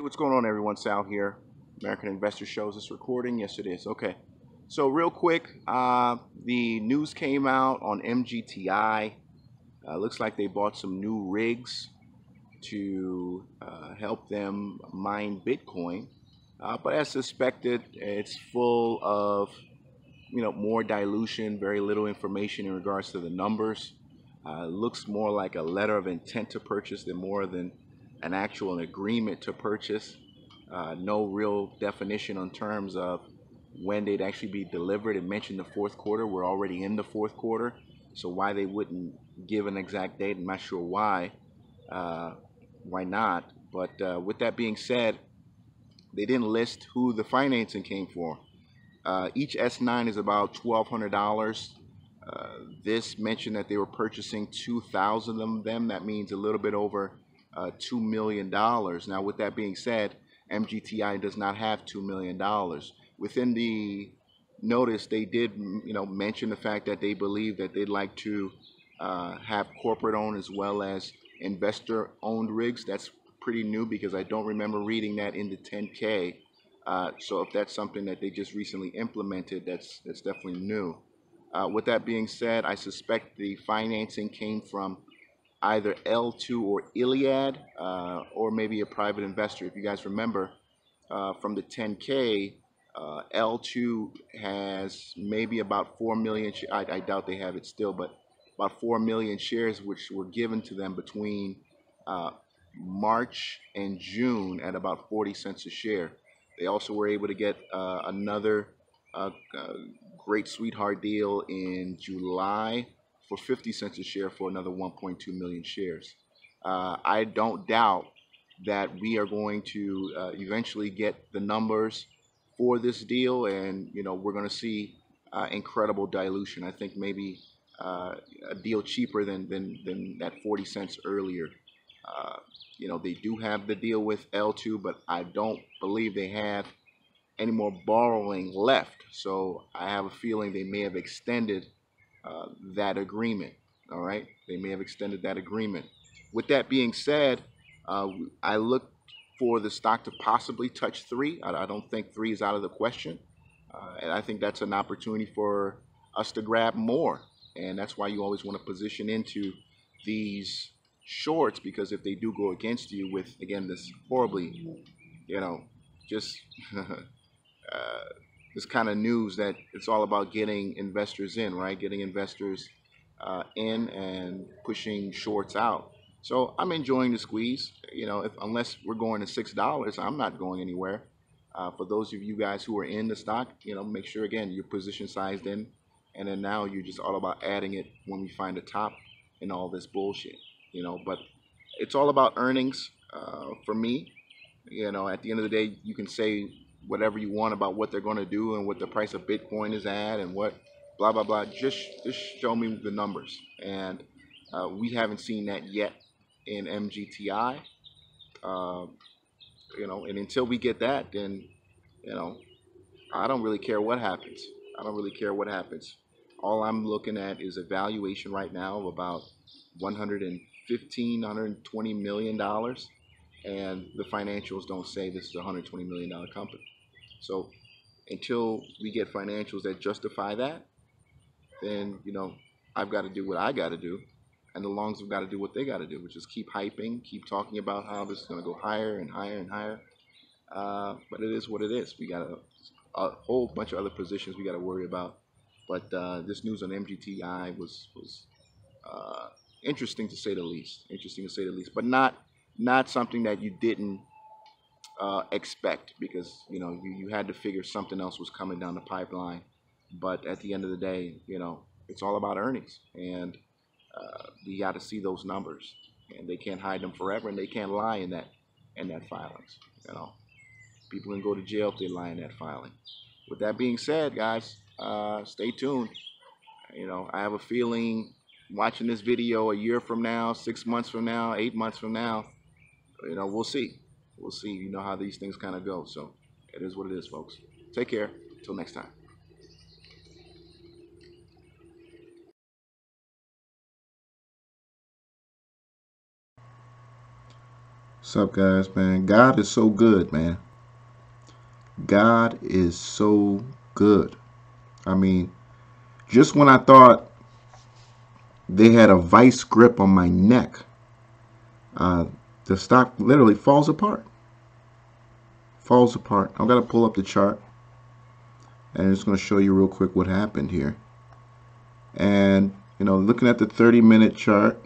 what's going on, everyone? Sal here, American Investor Shows. This recording? Yes, it is. Okay. So real quick, the news came out on MGTI. Looks like they bought some new rigs to help them mine Bitcoin. But as suspected, it's full of more dilution, very little information in regards to the numbers. Looks more like a letter of intent to purchase than more than an actual agreement to purchase. No real definition on terms of when they'd actually be delivered. It mentioned the fourth quarter. We're already in the fourth quarter, so why they wouldn't give an exact date, I'm not sure why. Why not? But with that being said, they didn't list who the financing came for. Each S9 is about $1,200. This mentioned that they were purchasing 2,000 of them. That means a little bit over $2 million. Now, with that being said, MGTI does not have $2 million. Within the notice, they did mention the fact that they believe that they'd like to have corporate-owned as well as investor-owned rigs. That's pretty new because I don't remember reading that in the 10K. So if that's something that they just recently implemented, that's definitely new. With that being said, I suspect the financing came from either L2 or Iliad, or maybe a private investor. If you guys remember from the 10K, L2 has maybe about 4 million. I doubt they have it still, but about 4 million shares, which were given to them between March and June at about 40 cents a share. They also were able to get another great sweetheart deal in July for 50 cents a share for another 1.2 million shares. I don't doubt that we are going to eventually get the numbers for this deal, and we're going to see incredible dilution. I think maybe a deal cheaper than that 40 cents earlier. They do have the deal with L2, but I don't believe they have any more borrowing left. So I have a feeling they may have extended that agreement. All right, they may have extended that agreement. With that being said, I look for the stock to possibly touch 3. I don't think 3 is out of the question, and I think that's an opportunity for us to grab more. And that's why you always want to position into these shorts, because if they do go against you with, again, this horribly, just this kind of news that it's all about getting investors in, right? Getting investors in and pushing shorts out. So I'm enjoying the squeeze. Unless we're going to $6, I'm not going anywhere. For those of you guys who are in the stock, make sure, again, you're position sized in, and then now you're just all about adding it when we find a top in all this bullshit. But it's all about earnings for me. At the end of the day, you can say whatever you want about what they're going to do and what the price of Bitcoin is at and what blah, blah, blah. Just show me the numbers. And we haven't seen that yet in MGTI. And until we get that, then, I don't really care what happens. I don't really care what happens. All I'm looking at is a valuation right now of about $120 million, and the financials don't say this is a $120 million company. So until we get financials that justify that, then I've got to do what I got to do, and the longs have got to do what they got to do, which is keep hyping, keep talking about how this is going to go higher and higher and higher. But it is what it is. We got a whole bunch of other positions we got to worry about. But this news on MGTI was interesting to say the least. Interesting to say the least, but not something that you didn't expect, because you had to figure something else was coming down the pipeline. But at the end of the day, it's all about earnings, and you got to see those numbers, and they can't hide them forever, and they can't lie in that filings. People can go to jail if they lie in that filing. With that being said, guys, stay tuned. I have a feeling watching this video a year from now, 6 months from now, 8 months from now, we'll see. We'll see. You know how these things kind of go. So it is what it is, folks. Take care. Till next time. What's up, guys, man? God is so good, man. God is so good. I mean, just when I thought they had a vice grip on my neck, uh, the stock literally falls apart. Falls apart. I'm going to pull up the chart, and I'm just going to show you real quick what happened here. And, you know, looking at the 30-minute chart,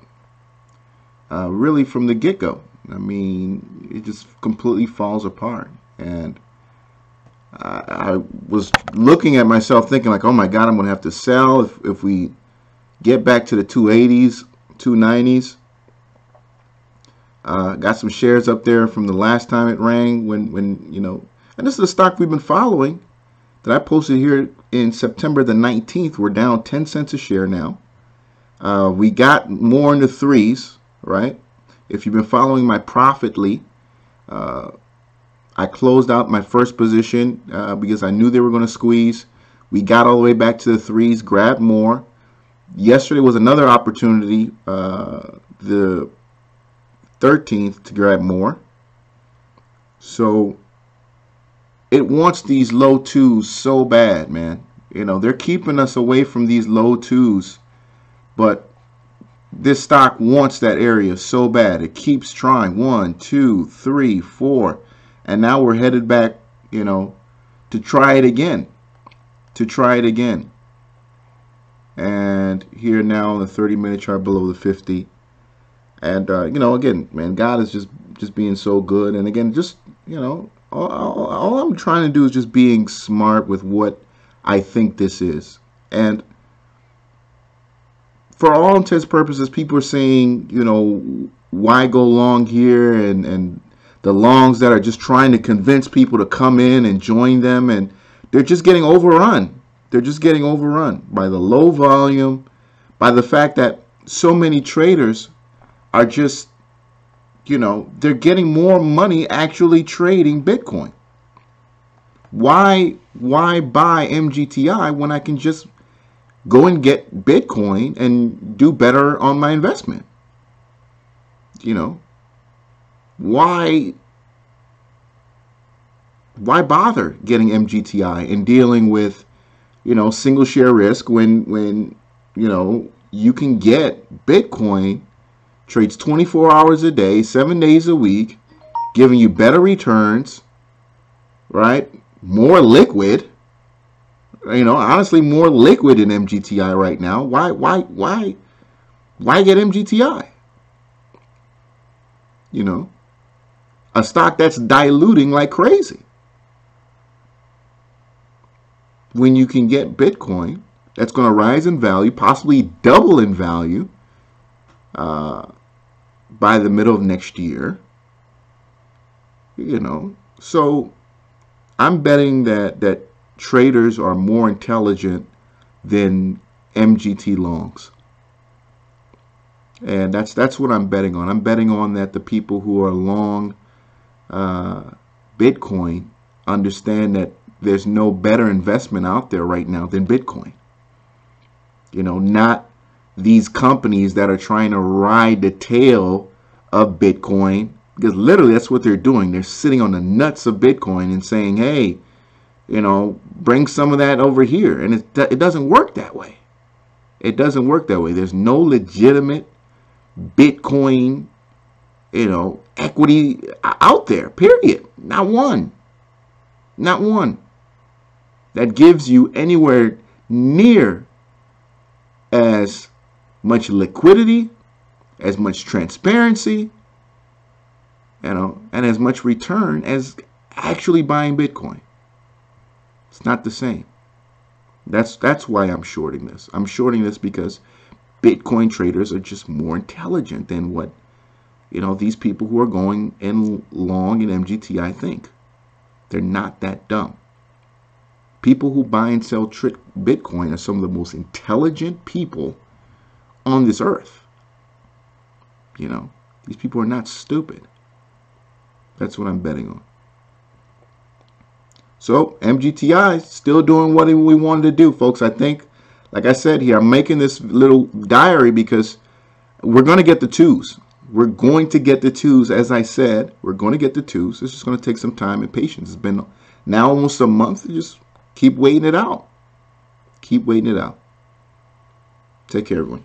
really from the get-go, I mean, it just completely falls apart. And I was looking at myself thinking like, oh my God, I'm going to have to sell if we get back to the 280s, 290s. Got some shares up there from the last time it rang when, you know, and this is a stock we've been following that I posted here in September the 19th. We're down 10 cents a share now. We got more in the threes, right? If you've been following my Profitly, I closed out my first position because I knew they were going to squeeze. We got all the way back to the threes, grabbed more. Yesterday was another opportunity, the 13th, to grab more. So it wants these low twos so bad, man. You know, they're keeping us away from these low twos, but this stock wants that area so bad. It keeps trying. 1, 2, 3, 4. And now we're headed back, you know, to try it again. To try it again. And here now on the 30-minute chart below the 50. And, you know, again, man, God is just being so good. And again, just, you know, all I'm trying to do is just being smart with what I think this is. And for all intents and purposes, people are saying, you know, why go long here? And the longs that are just trying to convince people to come in and join them. And they're just getting overrun. They're just getting overrun by the low volume, by the fact that so many traders are just, you know, they're getting more money actually trading Bitcoin. Why buy MGTI when I can just go and get Bitcoin and do better on my investment? You know, why bother getting MGTI and dealing with, you know, single share risk when you know, you can get Bitcoin, trades 24 hours a day, 7 days a week, giving you better returns, right? More liquid. You know, honestly, more liquid in MGTI right now. Why get MGTI? You know, a stock that's diluting like crazy. When you can get Bitcoin that's going to rise in value, possibly double in value by the middle of next year. You know, so I'm betting that traders are more intelligent than MGT longs. And that's what I'm betting on. I'm betting on that the people who are long Bitcoin understand that there's no better investment out there right now than Bitcoin. You know, not these companies that are trying to ride the tail of Bitcoin, because literally that's what they're doing. They're sitting on the nuts of Bitcoin and saying, hey, you know, bring some of that over here. And it doesn't work that way. It doesn't work that way. There's no legitimate Bitcoin, you know, equity out there, period. Not one. Not one that gives you anywhere near as much liquidity, as much transparency, you know, and as much return as actually buying Bitcoin. It's not the same. That's why I'm shorting this. I'm shorting this because Bitcoin traders are just more intelligent than what, you know, these people who are going in long in MGTI think. They're not that dumb. People who buy and sell Bitcoin are some of the most intelligent people on this earth. You know, these people are not stupid. That's what I'm betting on. So MGTI is still doing what we wanted to do, folks. I think, like I said here, I'm making this little diary because we're going to get the twos. we're going to get the twos. As I said, we're going to get the twos. It's just going to take some time and patience. It's been now almost a month. Just keep waiting it out. Keep waiting it out. Take care, everyone.